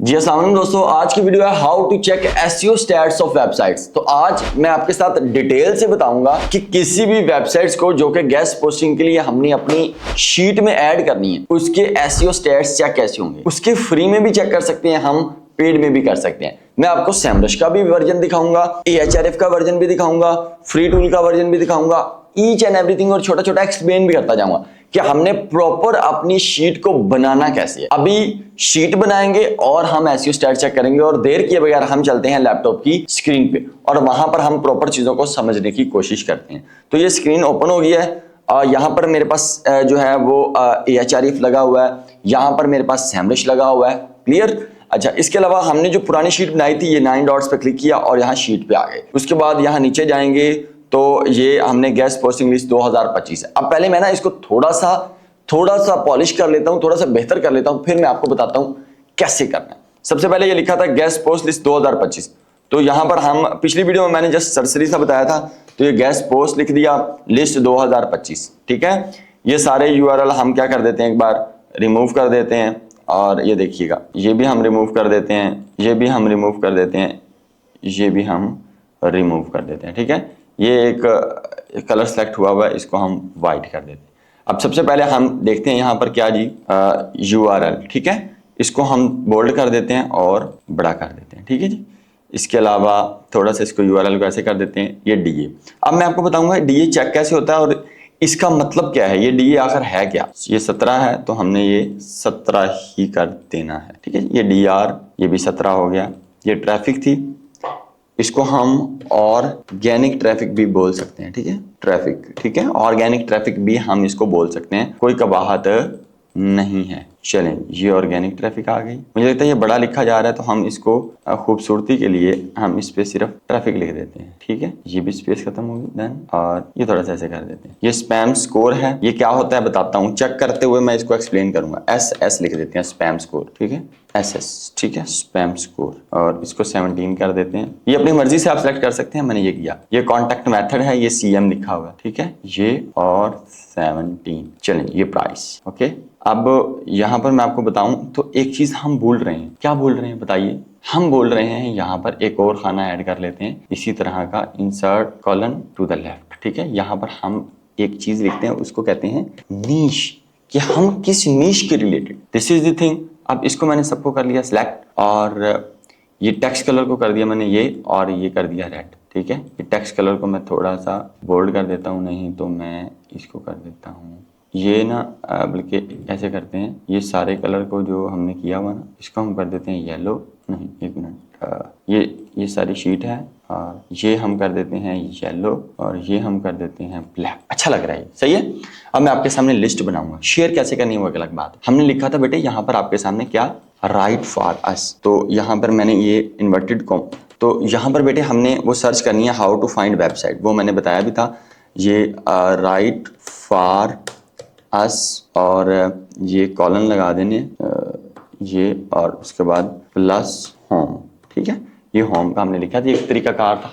जी अस्सलाम वालेकुम दोस्तों, आज की वीडियो है how to check SEO stats of websites. तो आज मैं आपके साथ डिटेल से बताऊंगा कि किसी भी वेबसाइट्स को जो कि गेस्ट पोस्टिंग के लिए हमने अपनी शीट में ऐड करनी है, उसके एसईओ स्टैट्स चेक कैसे होंगे। उसके फ्री में भी चेक कर सकते हैं, हम पेड में भी कर सकते हैं। मैं आपको सेमरश का भी वर्जन दिखाऊंगा, एएचआरएफ का वर्जन भी दिखाऊंगा, फ्री टूल का वर्जन भी दिखाऊंगा, ईच एंड एवरीथिंग और छोटा छोटा एक्सप्लेन भी करता जाऊंगा कि हमने प्रॉपर अपनी शीट को बनाना कैसे है। अभी शीट बनाएंगे और हम एसईओ स्टैट चेक करेंगे, और देर किए बगैर हम चलते हैं लैपटॉप की स्क्रीन पे और वहां पर हम प्रॉपर चीजों को समझने की कोशिश करते हैं। तो ये स्क्रीन ओपन हो गई है। यहाँ पर मेरे पास जो है वो एएचआरएफ लगा हुआ है, यहाँ पर मेरे पास सेमरश लगा हुआ है। क्लियर। अच्छा, इसके अलावा हमने जो पुरानी शीट बनाई थी, ये 9 डॉट्स पे क्लिक किया और यहाँ शीट पे आ गए। उसके बाद यहाँ नीचे जाएंगे तो ये हमने गेस्ट पोस्टिंग लिस्ट 2025 है। अब पहले मैं ना इसको थोड़ा सा पॉलिश कर लेता हूँ, थोड़ा सा बेहतर कर लेता हूँ, फिर मैं आपको बताता हूँ कैसे करना है। सबसे पहले ये लिखा था गेस्ट पोस्ट लिस्ट 2025। तो यहाँ पर हम पिछली वीडियो में मैंने जस्ट सरसरी सा बताया था, तो ये गेस्ट पोस्ट लिख दिया लिस्ट 2025। ठीक है, ये सारे यूआरएल हम क्या कर देते हैं, एक बार रिमूव कर देते हैं। और ये देखिएगा, ये भी हम रिमूव कर देते हैं, ये भी हम रिमूव कर देते हैं, ये भी हम रिमूव कर देते हैं। ठीक है, ये एक कलर सेलेक्ट हुआ हुआ है, इसको हम वाइट कर देते हैं। अब सबसे पहले हम देखते हैं यहाँ पर क्या जी, यूआरएल। ठीक है, इसको हम बोल्ड कर देते हैं और बड़ा कर देते हैं। ठीक है जी, इसके अलावा थोड़ा सा इसको यूआरएल को ऐसे कर देते हैं, ये डीए। अब मैं आपको बताऊंगा डीए चेक कैसे होता है और इसका मतलब क्या है, ये डीए आखिर है क्या। ये 17 है तो हमने ये 17 ही कर देना है। ठीक है, ये डीआर, ये भी 17 हो गया। ये ट्रैफिक थी, इसको हम ऑर्गेनिक ट्रैफिक भी बोल सकते हैं। ठीक है, ट्रैफिक, ठीक है, ऑर्गेनिक ट्रैफिक भी हम इसको बोल सकते हैं, कोई कबाहत नहीं है। चलें, ये ऑर्गेनिक ट्रैफिक आ गई। मुझे लगता है ये बड़ा लिखा जा रहा है, तो हम इसको खूबसूरती के लिए हम इस पे सिर्फ ट्रैफिक लिख देते हैं। ठीक है, ये भी स्पेस खत्म होगी देन, और ये थोड़ा सा ऐसे कर देते हैं। ये स्पैम स्कोर है, ये क्या होता है बताता हूँ, चेक करते हुए मैं इसको एक्सप्लेन करूंगा। एस लिख देते हैं, स्पैम स्कोर। ठीक है, एस, ठीक है, स्पैम स्कोर, और इसको 17 कर देते हैं। ये अपनी मर्जी से आप सेलेक्ट कर सकते हैं, मैंने ये किया। ये कॉन्टैक्ट मेथड है, ये सीएम लिखा हुआ है। ठीक है, ये और 17। चलें, ये प्राइस। ओके, अब यहाँ पर मैं आपको बताऊं तो एक चीज हम भूल रहे हैं। क्या भूल रहे हैं बताइए? हम बोल रहे हैं यहाँ पर एक और खाना ऐड कर लेते हैं इसी तरह का, insert colon to the left. ठीक है, यहाँ पर हम एक चीज लिखते हैं, उसको कहते हैं नीश, कि हम किस नीश के related, this is the thing. अब इसको मैंने सबको कर लिया सिलेक्ट, और ये टेक्स्ट कलर को कर दिया मैंने ये, और ये कर दिया रेड। ठीक है, ये टेक्स्ट कलर को मैं थोड़ा सा बोल्ड कर देता हूँ, नहीं तो मैं इसको कर देता हूँ ये ना, बल्कि ऐसे करते हैं, ये सारे कलर को जो हमने किया हुआ ना, इसको हम कर देते हैं येलो, नहीं एक मिनट, ये सारी शीट है, और ये हम कर देते हैं येलो, और ये हम कर देते हैं ब्लैक। अच्छा लग रहा है, सही है। अब मैं आपके सामने लिस्ट बनाऊंगा, शेयर कैसे करनी है वो एक अलग बात। हमने लिखा था बेटे यहाँ पर आपके सामने क्या, राइट फॉर अस, तो यहाँ पर मैंने ये इन्वर्टेड कॉम, तो यहाँ पर बेटे हमने वो सर्च करनी है हाउ टू फाइंड वेबसाइट, वो मैंने बताया भी था। ये राइट फॉर अस, और ये कॉलन लगा देने, ये, और उसके बाद प्लस होम। ठीक है, ये होम का हमने लिखा था, एक तरीकाकार था।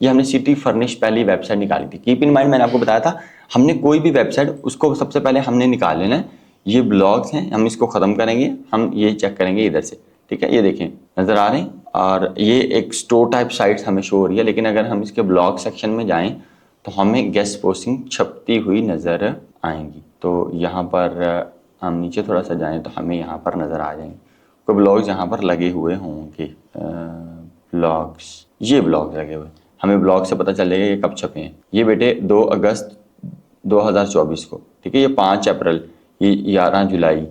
हमने सिटी फर्निश पहली वेबसाइट निकाली थी। कीप इन माइंड, मैंने आपको बताया था, हमने कोई भी वेबसाइट उसको सबसे पहले हमने निकाल लेना है। ये ब्लॉग्स हैं, हम इसको खत्म करेंगे, हम ये चेक करेंगे इधर से। ठीक है, ये देखें नजर आ रहे हैं, और ये एक स्टोर टाइप साइट हमें शो हो रही है, लेकिन अगर हम इसके ब्लॉग सेक्शन में जाएं तो हमें गेस्ट पोस्टिंग छपती हुई नजर आएंगी। तो यहाँ पर हम नीचे थोड़ा सा जाएं तो हमें यहाँ पर नज़र आ जाएंगे कोई ब्लॉग्स यहाँ पर लगे हुए होंगे। ब्लॉग्स, ये ब्लॉग्स लगे हुए, हमें ब्लॉग से पता चलेगा ये कब छपे हैं। ये बेटे 2 अगस्त 2024 को। ठीक है, ये 5 अप्रैल, ये 11 जुलाई।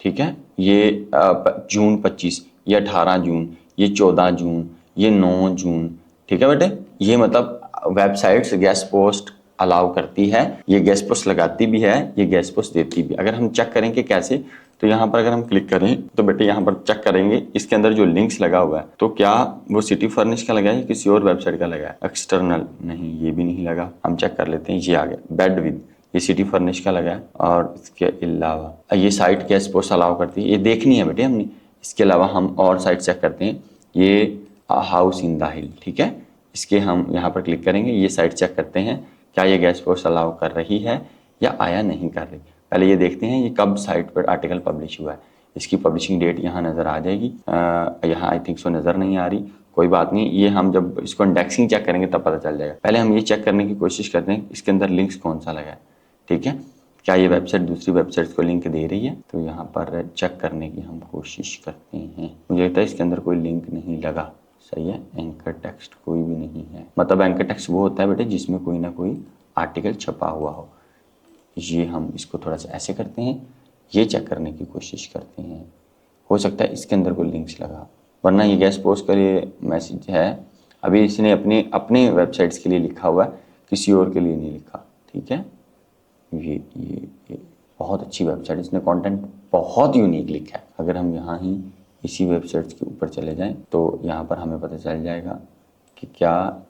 ठीक है, ये जून 25, ये 18 जून, ये 14 जून, ये 9 जून। ठीक है बेटे, ये मतलब वेबसाइट्स गेस्ट पोस्ट अलाउ करती है, ये गेस्ट पोस्ट लगाती भी है, ये गेस्ट पोस्ट देती भी। अगर हम चेक करेंगे कैसे, तो यहाँ पर अगर हम क्लिक करें तो बेटे यहाँ पर चेक करेंगे इसके अंदर जो लिंक्स लगा हुआ है, तो क्या वो सिटी फर्निश का लगा है या किसी और वेबसाइट का लगा है। एक्सटर्नल नहीं, ये भी नहीं लगा। हम चेक कर लेते हैं, ये आ गया बेड विद, ये सिटी फर्निश का लगा है। और इसके अलावा ये साइट गेस्ट पोस्ट अलाउ करती है, ये देखनी है बेटे हमने। इसके अलावा हम और साइट चेक करते हैं, ये हाउस इन द हिल। ठीक है, इसके हम यहाँ पर क्लिक करेंगे, ये साइट चेक करते हैं क्या ये गेस्ट पोस्ट अलाउ कर रही है या आया नहीं कर रही। पहले ये देखते हैं ये कब साइट पर आर्टिकल पब्लिश हुआ है। इसकी पब्लिशिंग डेट यहाँ नज़र आ जाएगी, यहाँ आई थिंक सो नज़र नहीं आ रही, कोई बात नहीं, ये हम जब इसको इंडेक्सिंग चेक करेंगे तब पता चल जाएगा। पहले हम ये चेक करने की कोशिश करते हैं इसके अंदर लिंक्स कौन सा लगा है, ठीक है, क्या ये वेबसाइट दूसरी वेबसाइट्स को लिंक दे रही है। तो यहाँ पर चेक करने की हम कोशिश करते हैं। मुझे लगता है इसके अंदर कोई लिंक नहीं लगा, सही है, एंकर टेक्स्ट कोई भी नहीं है। मतलब एंकर टेक्स्ट वो होता है बेटे जिसमें कोई ना कोई आर्टिकल छपा हुआ हो। ये हम इसको थोड़ा सा ऐसे करते हैं, ये चेक करने की कोशिश करते हैं, हो सकता है इसके अंदर कोई लिंक्स लगा, वरना ये गेस्ट पोस्ट का ये मैसेज है, अभी इसने अपने वेबसाइट्स के लिए लिखा हुआ है, किसी और के लिए नहीं लिखा, ठीक है। ये बहुत अच्छी वेबसाइट, इसने कंटेंट बहुत यूनिक लिखा है। अगर हम यहाँ ही इसी वेबसाइट्स के ऊपर चले जाएं तो यहाँ पर हमें पता चल जाएगा कि क्या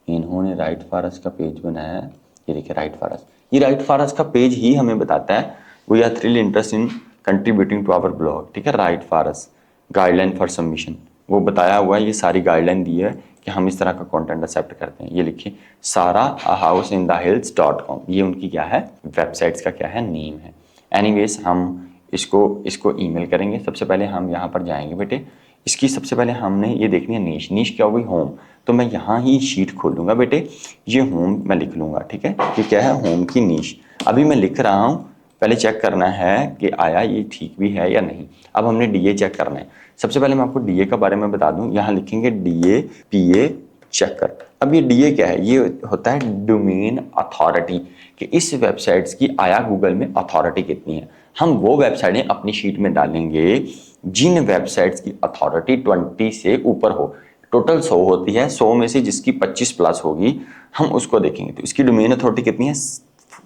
इन्होंने राइट फॉर अस का पेज बनाया है। ये देखिए राइट फॉर अस, ये राइट फॉर अस का पेज ही हमें बताता है we are thrilled interest in contributing to our blog, ठीक है। Write for us guideline for submission, वो बताया हुआ है, ये सारी गाइडलाइन दी है कि हम इस तरह का कंटेंट एक्सेप्ट करते हैं। ये लिखिए sarahouseinthehills.com, ये उनकी क्या है, वेबसाइट्स का क्या है, नेम है। एनीवेज हम इसको ईमेल करेंगे। सबसे पहले हम यहाँ पर जाएंगे बेटे, इसकी सबसे पहले हमने ये देखनी है नीश। नीश क्या होगी, होम। तो मैं यहाँ ही शीट खोलूँगा बेटे, ये होम मैं लिख लूँगा, ठीक है। ये क्या है, होम की नीश। अभी मैं लिख रहा हूँ, पहले चेक करना है कि आया ये ठीक भी है या नहीं। अब हमने डीए चेक करना है। सबसे पहले मैं आपको डीए के बारे में बता दूं, यहाँ लिखेंगे डीए पीए चेकर। अब ये डीए क्या है, ये होता है डोमेन अथॉरिटी, कि इस वेबसाइट्स की आया गूगल में अथॉरिटी कितनी है। हम वो वेबसाइटें अपनी शीट में डालेंगे जिन वेबसाइट्स की अथॉरिटी 20 से ऊपर हो। टोटल 100 होती है, 100 में से जिसकी 25 प्लस होगी हम उसको देखेंगे। तो इसकी डोमेन अथॉरिटी कितनी है,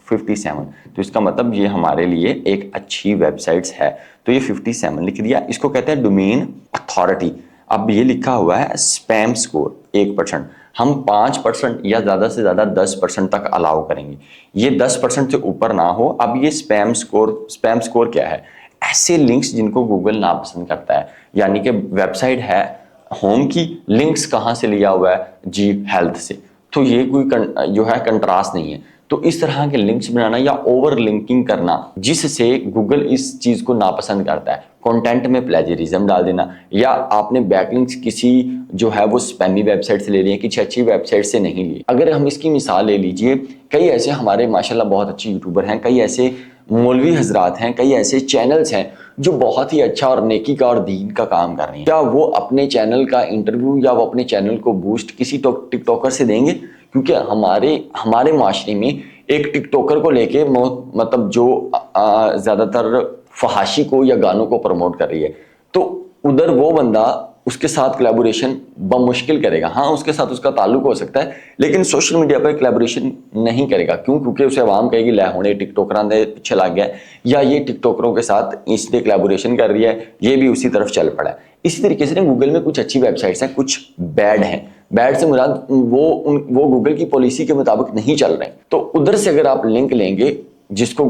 57। तो इसका मतलब ये हमारे लिए एक अच्छी वेबसाइट्स है। तो ये 57 लिख दिया, इसको कहते हैं डोमेन अथॉरिटी। अब ये लिखा हुआ है स्पैम स्कोर 1%, हम 5% या ज़्यादा से ज़्यादा 10% तक अलाउ करेंगे। ये 10% से ऊपर ना हो। अब ये स्पैम स्कोर क्या है, ऐसे लिंक्स जिनको गूगल नापसंद करता है। यानी कि वेबसाइट है होम की, लिंक्स कहाँ से लिया हुआ है जी, हेल्थ से। तो ये कोई जो है कंट्रास्ट नहीं है। तो इस तरह के लिंक्स बनाना या ओवर लिंकिंग करना जिससे गूगल इस चीज को नापसंद करता है, कंटेंट में प्लेजरिज्म डाल देना, या आपने बैकलिंक्स किसी जो है वो स्पैमी वेबसाइट से ले लिए, किसी अच्छी वेबसाइट से नहीं लिए। अगर हम इसकी मिसाल ले लीजिए, कई ऐसे हमारे माशाल्लाह बहुत अच्छे यूट्यूबर हैं, कई ऐसे मौलवी हजरात हैं, कई ऐसे चैनल्स हैं जो बहुत ही अच्छा और नेकी का और दीन का काम कर रहे हैं। क्या वो अपने चैनल का इंटरव्यू या वो अपने चैनल को बूस्ट किसी टिकटॉकर से देंगे? क्योंकि हमारे माशरे में एक टिकटॉकर को लेके मतलब जो ज्यादातर फहाशी को या गानों को प्रमोट कर रही है, तो उधर वो बंदा उसके साथ कोलैबोरेशन बमुश्किल करेगा। हाँ, उसके साथ उसका ताल्लुक हो सकता है, लेकिन सोशल मीडिया पर कोलैबोरेशन नहीं करेगा। क्यों? क्योंकि उसे आवाम कहेगी लै होने टिकटॉकरां दे पीछे लग गया, या ये टिकटॉकरों के साथ इसलिए कोलैबोरेशन कर रही है, ये भी उसी तरफ चल पड़ा है। इसी तरीके से गूगल में कुछ अच्छी वेबसाइट्स हैं, कुछ बैड हैं। बैड से मुराद वो गूगल की पॉलिसी के मुताबिक नहीं चल रहे हैं। तो उधर से अगर आप लिंक लेंगे जिससे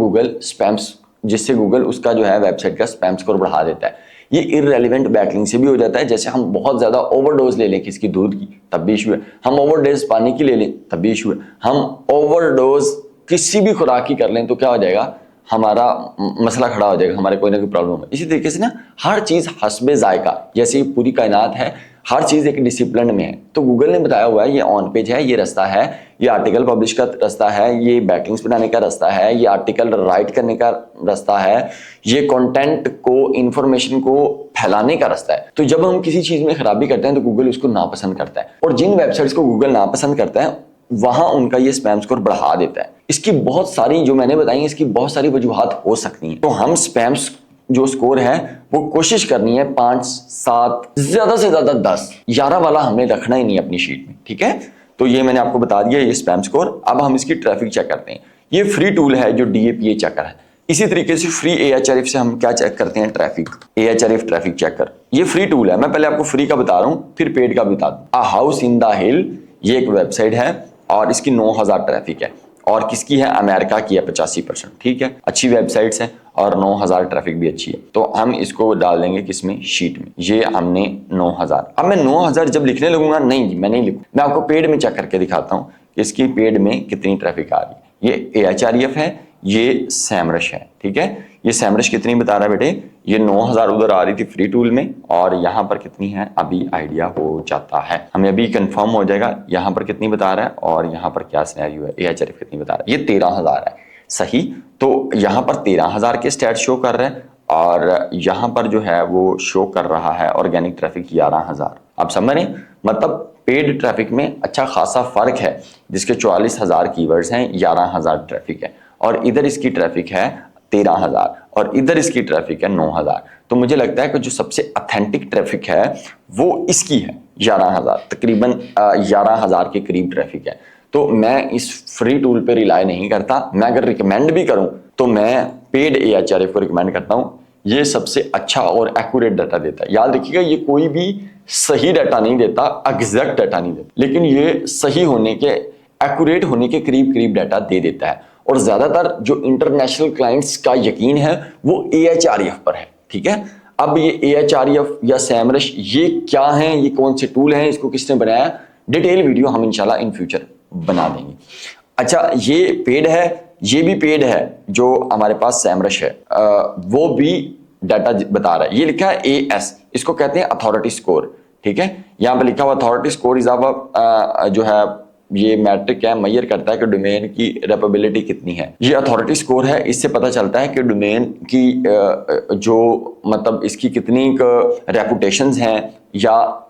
गूगल उसका जो है वेबसाइट का स्पैम स्कोर बढ़ा देता है। ये इररेलेवेंट बैकलिंक से भी हो जाता है। जैसे हम बहुत ज्यादा ओवरडोज ले लें किसकी, दूध की, तब भी इशू है। हम ओवरडोज पानी की ले लें, तब भी इशू है। हम ओवरडोज किसी भी खुराक की कर लें तो क्या हो जाएगा, हमारा मसला खड़ा हो जाएगा, हमारे कोई ना कोई प्रॉब्लम है। इसी तरीके से हर चीज हस्बे जायका, जैसे पूरी कायनात है, हर चीज एक डिसिप्लिन में है। तो गूगल ने बताया हुआ है ये ऑन पेज है, ये रास्ता है, ये आर्टिकल पब्लिश का रास्ता है, ये बैकलिंक्स बनाने का रास्ता है, ये आर्टिकल राइट करने का रास्ता है, ये कंटेंट को, इंफॉर्मेशन को फैलाने का रास्ता है। तो जब हम किसी चीज में खराबी करते हैं तो गूगल उसको नापसंद करता है, और जिन वेबसाइट्स को गूगल नापसंद करता है वहां उनका ये स्पैम स्कोर बढ़ा देता है। इसकी बहुत सारी जो मैंने बताई, इसकी बहुत सारी वजूहात हो सकती हैं। तो हम स्पैम जो स्कोर है वो कोशिश करनी है 5, 7, ज्यादा से ज्यादा 10, 11 वाला हमने रखना ही नहीं अपनी शीट में, ठीक है। तो ये मैंने आपको बता दिया ये स्पैम स्कोर। अब हम इसकी ट्रैफिक चेक करते हैं। ये फ्री टूल है जो DAPA चेकर है। इसी तरीके से फ्री AHRF से हम क्या चेक करते हैं, ट्रैफिक, AHRF ट्रैफिक चेकर। ये फ्री टूल है। मैं पहले आपको फ्री का बता रहा हूँ, फिर पेड का बता दूं। अ हाउस इन द हिल, ये एक वेबसाइट है और इसकी 9000 ट्रैफिक है, और किसकी है, अमेरिका की है, 85%, ठीक है। अच्छी वेबसाइट्स है और 9000 ट्रैफिक भी अच्छी है। तो हम इसको डाल देंगे किसमें, शीट में। ये हमने 9000। अब मैं 9000 जब लिखने लगूंगा, नहीं जी मैं नहीं लिखूँ, मैं आपको पेड में चेक करके दिखाता हूँ कि इसकी पेड में कितनी ट्रैफिक आ रही है। ये AHRF है, ये सैमरश है, ठीक है। ये सैमरश कितनी बता रहा है बेटे, ये 9000 उधर आ रही थी फ्री टूल में, और यहाँ पर कितनी है अभी आइडिया हो जाता है, हमें अभी कंफर्म हो जाएगा यहाँ पर कितनी बता रहा है और यहाँ पर क्या सिनेरियो है, AHRF कितनी बता रहा है, ये 13000 है, सही। तो यहाँ पर 13000 के स्टैट शो कर रहे हैं और यहाँ पर जो है वो शो कर रहा है ऑर्गेनिक ट्रैफिक 11000। आप समझ रहे हैं, मतलब पेड ट्रैफिक में अच्छा खासा फर्क है, जिसके 44000 कीवर्ड्स हैं, 11000 ट्रैफिक है, और इधर इसकी ट्रैफिक है 13000 और इधर इसकी ट्रैफिक है 9000। तो मुझे लगता है कि जो सबसे ऑथेंटिक ट्रैफिक है वो इसकी है 11000, तकरीबन 11000 के करीब ट्रैफिक है। तो मैं इस फ्री टूल पे रिलाय नहीं करता, मैं अगर रिकमेंड भी करूं तो मैं पेड AHRF को रिकमेंड करता हूं, ये सबसे अच्छा और एक्यूरेट डाटा देता है। याद रखिएगा, ये कोई भी सही डाटा नहीं देता, एग्जैक्ट डाटा नहीं देता, लेकिन ये सही होने के, एक्यूरेट होने के करीब करीब डाटा दे देता है। और ज्यादातर जो इंटरनेशनल क्लाइंट्स का यकीन है वो AHRF पर है, ठीक है। अब ये AHRF या सैमरश ये क्या है, ये कौन से टूल हैं, इसको किसने बनाया, डिटेल वीडियो हम इंशाल्लाह इन फ्यूचर बना देंगे। अच्छा, ये पेड है, ये भी पेड है, जो हमारे पास सैमरश है वो भी डाटा बता रहा है। ये लिखा है AS, इसको कहते हैं अथॉरिटी स्कोर, ठीक है। यहाँ पे लिखा हुआ अथॉरिटी स्कोर इजाफा जो है ये मैट्रिक है, मेजर करता है कि डोमेन की रेपेबिलिटी कितनी है। ये अथॉरिटी स्कोर है, इससे पता चलता है कि डोमेन की जो मतलब इसकी कितनी रेपुटेशंस हैं, या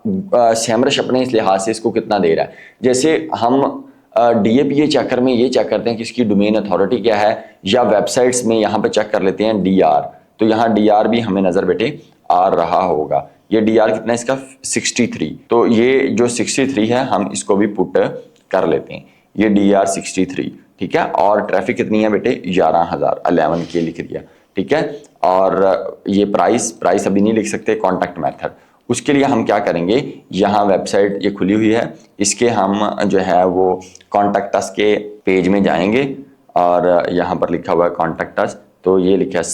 सैमरश अपने इस लिहाज से इसको कितना दे रहा है। जैसे हम DAPA चेकर में ये चेक करते हैं कि इसकी डोमेन अथॉरिटी क्या है, या वेबसाइट्स में यहाँ पे चेक कर लेते हैं DR, तो यहाँ DR भी हमें नजर बेटे आ रहा होगा। ये DR कितना है इसका 63, तो ये जो 63 है हम इसको भी पुट कर लेते हैं, ये DR 63, ठीक है। और ट्रैफिक कितनी है बेटे 11000, 11K लिख दिया, ठीक है। और ये प्राइस अभी नहीं लिख सकते, कॉन्टैक्ट मेथड, उसके लिए हम क्या करेंगे, यहाँ वेबसाइट ये खुली हुई है, इसके हम जो है वो कॉन्टैक्ट अस के पेज में जाएंगे और यहाँ पर लिखा हुआ है कॉन्टैक्ट अस, तो ये लिखा है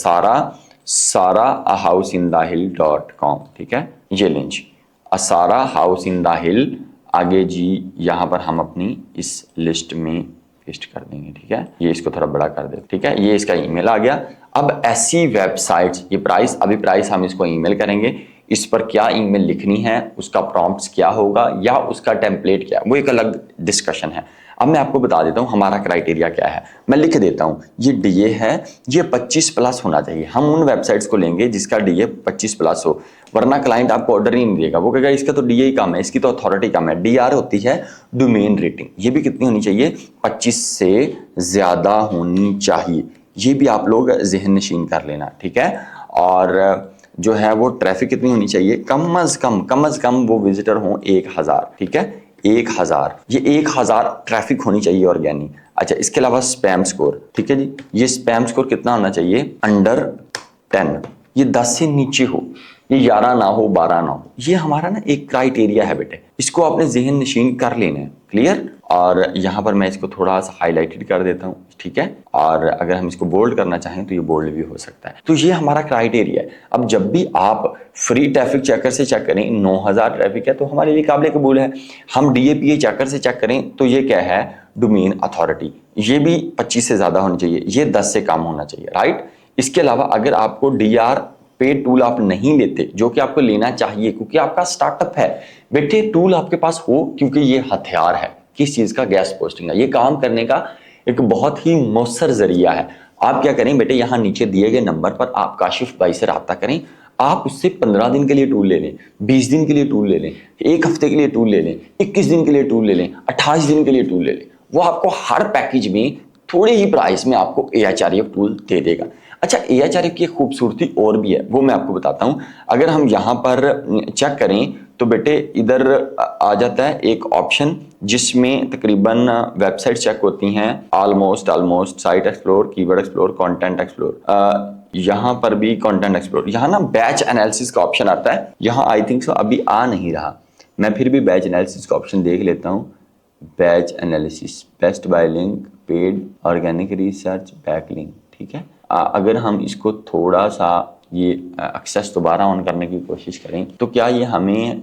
sara.houseindhill.com, ठीक है। ये लें जी, सारा हाउस इन द हिल, आगे जी यहाँ पर हम अपनी इस लिस्ट में पेस्ट कर देंगे, ठीक है। ये इसको थोड़ा बड़ा कर दे, ठीक है। ये इसका ईमेल आ गया। अब ऐसी वेबसाइट्स, ये प्राइस, अभी प्राइस हम इसको ईमेल करेंगे, इस पर क्या ईमेल लिखनी है, उसका प्रॉम्प्ट्स क्या होगा या उसका टेम्पलेट क्या है, वो एक अलग डिस्कशन है। अब मैं आपको बता देता हूँ हमारा क्राइटेरिया क्या है, मैं लिख देता हूँ। ये DA है, ये 25+ होना चाहिए। हम उन वेबसाइट्स को लेंगे जिसका DA 25+ हो, वरना क्लाइंट आपको ऑर्डर ही नहीं देगा, वो कहेगा इसका तो DA ही कम है, इसकी तो अथॉरिटी कम है। DR होती है डोमेन रेटिंग, ये भी कितनी होनी चाहिए, 25 से ज्यादा होनी चाहिए। ये भी आप लोग ज़हन नशीन कर लेना, ठीक है। और जो है वो ट्रैफिक कितनी होनी चाहिए, कम अज कम वो विजिटर हो 1000, ठीक है। 1000, ये 1000 ट्रैफिक होनी चाहिए ऑर्गेनिक। अच्छा, इसके अलावा स्पैम स्कोर, ठीक है जी, ये स्पैम स्कोर कितना होना चाहिए, अंडर 10, ये 10 से नीचे हो, ये 11 ना हो, 12 ना हो। ये हमारा ना एक क्राइटेरिया है बेटे, इसको आपने ज़हन नशीन कर लेना है, क्लियर। और यहाँ पर मैं इसको थोड़ा सा हाईलाइटेड कर देता हूँ, ठीक है। और अगर हम इसको बोल्ड करना चाहें तो ये बोल्ड भी हो सकता है। तो ये हमारा क्राइटेरिया है। अब जब भी आप फ्री ट्रैफिक चेकर से चेक करें, 9000 ट्रैफिक है तो हमारे लिए काबिल कबूल है। हम DAPA चेकर से चेक करें तो ये क्या है, डोमेन अथॉरिटी, ये भी 25 से ज्यादा होनी चाहिए, ये 10 से कम होना चाहिए, राइट। इसके अलावा अगर आपको DR पेड टूल आप नहीं लेते, जो कि आपको लेना चाहिए क्योंकि आपका स्टार्टअप है बेटे, टूल आपके पास हो, क्योंकि ये हथियार है किस चीज का, गैस पोस्टिंग का। ये काम करने का एक बहुत ही मौसर जरिया है। आप क्या करें बेटे, यहाँ नीचे दिए गए नंबर पर आप काशिफ भाई से रब्ता करें, आप उससे 15 दिन के लिए टूल ले लें, 20 दिन के लिए टूल ले लें, 1 हफ्ते के लिए टूल ले लें, 21 दिन के लिए टूल ले लें, 28 दिन के लिए टूल ले लें। वो आपको हर पैकेज में थोड़ी ही प्राइस में आपको AHRF टूल दे देगा। अच्छा, AHRF की खूबसूरती और भी है, वो मैं आपको बताता हूँ। अगर हम यहाँ पर चेक करें तो बेटे इधर आ जाता है एक ऑप्शन जिसमें तकरीबन वेबसाइट चेक होती हैं, almost site explore, keyword explore, content explore. यहाँ पर भी कंटेंट एक्सप्लोर, यहाँ ना बैच एनालिसिस का ऑप्शन आता है, यहाँ आई थिंक सो अभी आ नहीं रहा। मैं फिर भी बैच एनालिसिस का ऑप्शन देख लेता हूँ। Batch analysis, best bye link, paid, organic research, backlink, ठीक है। अगर हम इसको थोड़ा सा ये एक्सेस दोबारा ऑन करने की कोशिश करें तो क्या ये हमें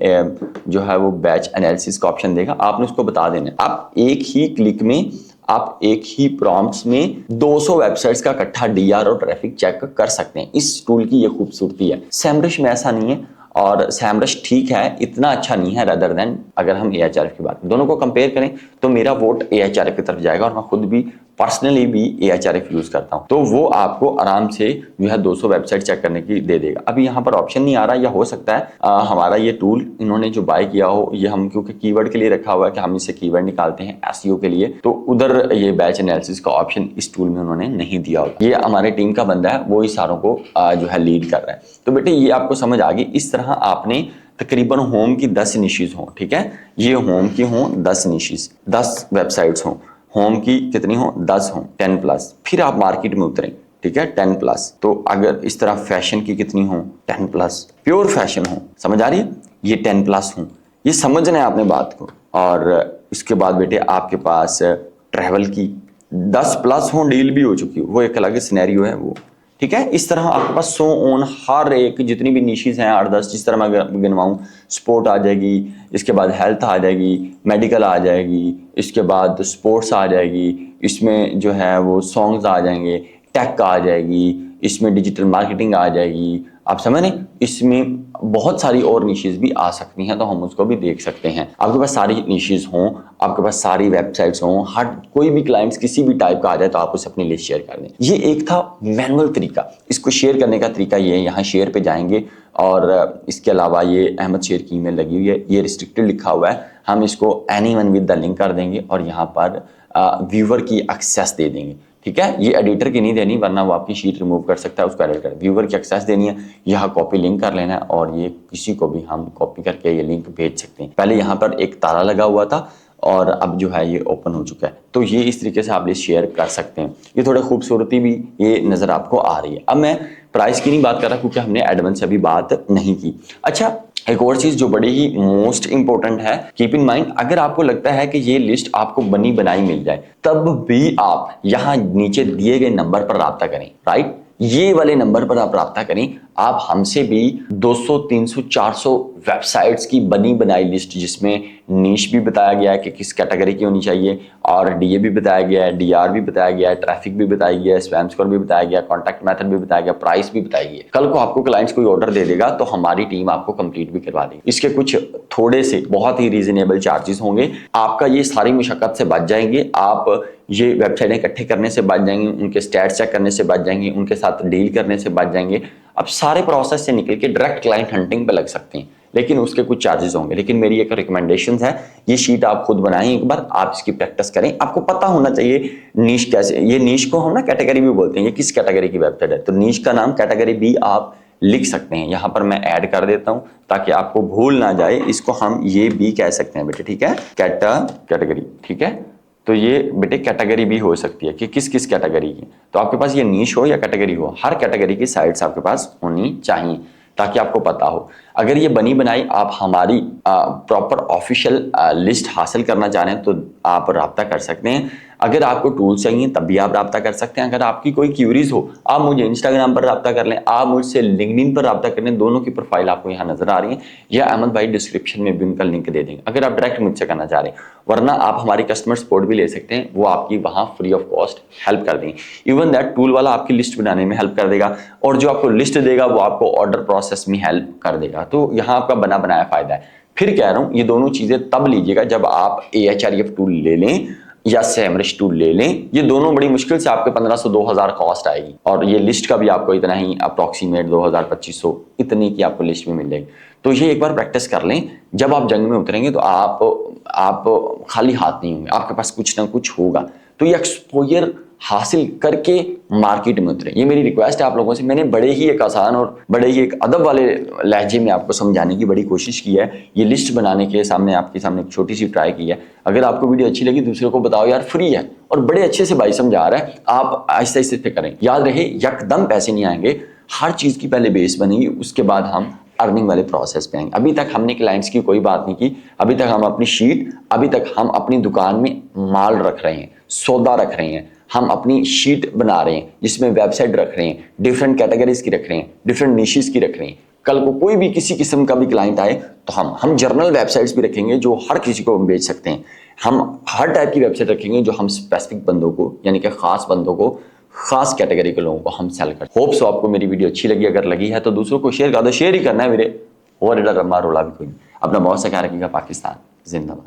जो है वो बैच एनालिसिस का ऑप्शन देगा। आपने उसको बता देना, आप एक ही क्लिक में आप एक ही प्रॉम्प्ट्स में 200 वेबसाइट्स का इकट्ठा डीआर और ट्रैफिक चेक कर सकते हैं। इस टूल की ये खूबसूरती है। सैमरश में ऐसा नहीं है, और सैमरश ठीक है, इतना अच्छा नहीं है रदर देन अगर हम AHRF की बात करें। दोनों को कंपेयर करें तो मेरा वोट AHRF की तरफ जाएगा, और मैं खुद भी पर्सनली भी AHRF यूज करता हूं। तो वो आपको आराम से जो है 200 वेबसाइट चेक करने की दे देगा। अभी यहाँ पर ऑप्शन नहीं आ रहा, या हो सकता है हमारा ये टूल इन्होंने जो बाय किया हो, ये हम क्योंकि कीवर्ड के लिए रखा हुआ है कि हम इससे कीवर्ड निकालते हैं SEO के लिए, तो उधर ये बैच एनालिसिस का ऑप्शन इस टूल में उन्होंने नहीं दिया होगा। ये हमारे टीम का बंदा है, वो इस सारों को जो है लीड कर रहा है। तो बेटे ये आपको समझ आ गई। इस तरह आपने तकरीबन होम की 10 निशेज हों, ठीक है, ये होम की हों 10 निशेज, 10 वेबसाइट्स हों, होम की कितनी हो 10 हो 10+। फिर आप मार्केट में उतरें, ठीक है, 10+। तो अगर इस तरह फैशन की कितनी हो 10+, प्योर फैशन हो, समझ आ रही है, ये 10+ हो। ये समझना है आपने बात को। और इसके बाद बेटे आपके पास ट्रैवल की 10+ हो, डील भी हो चुकी हो, वो एक अलग सिनेरियो है वो, ठीक है। इस तरह आपके पास 100 ऑन हर एक जितनी भी निशेज हैं 8-10, जिस तरह मैं गिनवाऊं, स्पोर्ट आ जाएगी, इसके बाद हेल्थ आ जाएगी, मेडिकल आ जाएगी, इसके बाद स्पोर्ट्स आ जाएगी, इसमें जो है वो सॉन्ग्स आ जाएंगे, टेक आ जाएगी, इसमें डिजिटल मार्केटिंग आ जाएगी, आप समझ रहे, इसमें बहुत सारी और निशेज भी आ सकती हैं, तो हम उसको भी देख सकते हैं। आपके पास सारी निशेज हों, आपके पास सारी वेबसाइट्स हों, हर कोई भी क्लाइंट्स किसी भी टाइप का आ जाए तो आप उसे अपनी लिस्ट शेयर कर दें। ये एक था मैनुअल तरीका। इसको शेयर करने का तरीका ये है, यहाँ शेयर पे जाएंगे, और इसके अलावा ये अहमद शेर की ईमेल लगी हुई है, ये रिस्ट्रिक्टेड लिखा हुआ है, हम इसको एनीवन विद द लिंक कर देंगे, और यहाँ पर व्यूअर की एक्सेस दे देंगे, ठीक है। ये एडिटर की नहीं देनी, वरना वो आपकी शीट रिमूव कर सकता है, उसको एडिट कर। व्यूअर की एक्सेस देनी है, यहाँ कॉपी लिंक कर लेना है, और ये किसी को भी हम कॉपी करके ये लिंक भेज सकते हैं। पहले यहाँ पर एक ताला लगा हुआ था, और अब जो है ये ओपन हो चुका है। तो ये इस तरीके से आप लिस्ट शेयर कर सकते हैं। ये थोड़ा खूबसूरती भी ये नजर आपको आ रही है। अब मैं प्राइस की नहीं बात कर रहा, क्योंकि हमने एडवांस से अभी बात नहीं की। अच्छा, एक और चीज जो बड़ी ही मोस्ट इंपॉर्टेंट है, कीप इन माइंड, अगर आपको लगता है कि ये लिस्ट आपको बनी बनाई मिल जाए, तब भी आप यहाँ नीचे दिए गए नंबर पर राब्ता करें, राइट, ये वाले नंबर पर आप राब्ता करें। आप हमसे भी 200, 300, 400 वेबसाइट्स की बनी बनाई लिस्ट, जिसमें नीश भी बताया गया है कि किस कैटेगरी की होनी चाहिए, और DA भी बताया गया है, DR भी बताया गया है, ट्रैफिक भी बताया गया है, स्पैम स्कोर भी बताया गया, कॉन्टैक्ट मेथड भी बताया गया, प्राइस भी बताई गई है। कल को आपको क्लाइंट्स कोई ऑर्डर दे देगा तो हमारी टीम आपको कंप्लीट भी करवा देगी। इसके कुछ थोड़े से बहुत ही रीजनेबल चार्जेस होंगे, आपका ये सारी मुशक्कत से बच जाएंगे, आप ये वेबसाइटें इकट्ठे करने से बच जाएंगे, उनके स्टैट्स चेक करने से बच जाएंगे, उनके साथ डील करने से बच जाएंगे। अब सारे प्रोसेस से निकल के डायरेक्ट क्लाइंट हंटिंग पे लग सकते हैं, लेकिन उसके कुछ चार्जेस होंगे। लेकिन मेरी एक रिकमेंडेशन है, ये शीट आप खुद बनाएं एक बार, आप इसकी प्रैक्टिस करें। आपको पता होना चाहिए नीश कैसे, ये नीश को हम ना कैटेगरी भी बोलते हैं, ये किस कैटेगरी की वेबसाइट है, तो नीश का नाम कैटेगरी भी आप लिख सकते हैं। यहाँ पर मैं ऐड कर देता हूँ ताकि आपको भूल ना जाए, इसको हम ये भी कह सकते हैं बेटे, ठीक है, कैटेगरी, ठीक है। तो ये बेटे कैटेगरी भी हो सकती है कि किस किस कैटेगरी की, तो आपके पास ये नीश हो या कैटेगरी हो, हर कैटेगरी की साइट्स आपके पास होनी चाहिए ताकि आपको पता हो। अगर ये बनी बनाई आप हमारी प्रॉपर ऑफिशियल लिस्ट हासिल करना चाह रहे हैं तो आप राब्ता कर सकते हैं। अगर आपको टूल्स चाहिए तब भी आप राब्ता कर सकते हैं। अगर आपकी कोई क्यूरीज हो, आप मुझे इंस्टाग्राम पर राब्ता कर लें, आप मुझसे लिंक्डइन पर राब्ता कर लें, दोनों की प्रोफाइल आपको यहाँ नजर आ रही है, या अहमद भाई डिस्क्रिप्शन में भी उनका लिंक दे देंगे अगर आप डायरेक्ट मुझसे करना चाह रहे हैं। वरना आप हमारी कस्टमर सपोर्ट भी ले सकते हैं, वो आपकी वहाँ फ्री ऑफ कॉस्ट हेल्प कर देंगे। इवन दैट टूल वाला आपकी लिस्ट बनाने में हेल्प कर देगा, और जो आपको लिस्ट देगा वो आपको ऑर्डर प्रोसेस में हेल्प कर देगा। तो यहाँ आपका बना बनाया फायदा है। फिर कह रहा हूँ, ये दोनों चीजें तब लीजिएगा जब आप AHRF टूल ले लें या सैमरश टूल ले लें। ये दोनों बड़ी मुश्किल से आपके 1500-2000 कॉस्ट आएगी, और ये लिस्ट का भी आपको इतना ही अप्रोक्सीमेट 2000-2500 इतनी की आपको लिस्ट में मिल जाएगी। तो ये एक बार प्रैक्टिस कर लें, जब आप जंग में उतरेंगे तो आप खाली हाथ नहीं होंगे, आपके पास कुछ ना कुछ होगा। तो ये एक्सपोजर हासिल करके मार्केट में उतरे, ये मेरी रिक्वेस्ट है आप लोगों से। मैंने बड़े ही एक आसान और बड़े ही एक अदब वाले लहजे में आपको समझाने की बड़ी कोशिश की है। ये लिस्ट बनाने के सामने आपके सामने एक छोटी सी ट्राई की है। अगर आपको वीडियो अच्छी लगी दूसरों को बताओ यार, फ्री है और बड़े अच्छे से भाई समझा रहा है, आप आहिस्ते आहिस्ते करें। याद रहे, यकदम पैसे नहीं आएंगे, हर चीज की पहले बेस बनेगी, उसके बाद हम अर्निंग वाले प्रोसेस पे आएंगे। अभी तक हमने क्लाइंट्स की कोई बात नहीं की, अभी तक हम अपनी शीट, अभी तक हम अपनी दुकान में माल रख रहे हैं, सौदा रख रहे हैं, हम अपनी शीट बना रहे हैं जिसमें वेबसाइट रख रहे हैं, डिफरेंट कैटेगरीज की रख रहे हैं, डिफरेंट निशेस की रख रहे हैं। कल को कोई भी किसी किस्म का भी क्लाइंट आए तो हम जर्नल वेबसाइट्स भी रखेंगे जो हर किसी को हम बेच सकते हैं। हम हर टाइप की वेबसाइट रखेंगे जो हम स्पेसिफिक बंदों को, यानी कि खास बंदों को, खास कैटेगरी के लोगों को हम सेल करते हैं। होप सो आपको मेरी वीडियो अच्छी लगी, अगर लगी है तो दूसरों को शेयर कर दो, शेयर ही करना है मेरे, और इधर लंबा रोला भी कोई नहीं। अपना बहुत सा ख्याल रखिएगा। पाकिस्तान जिंदाबाद।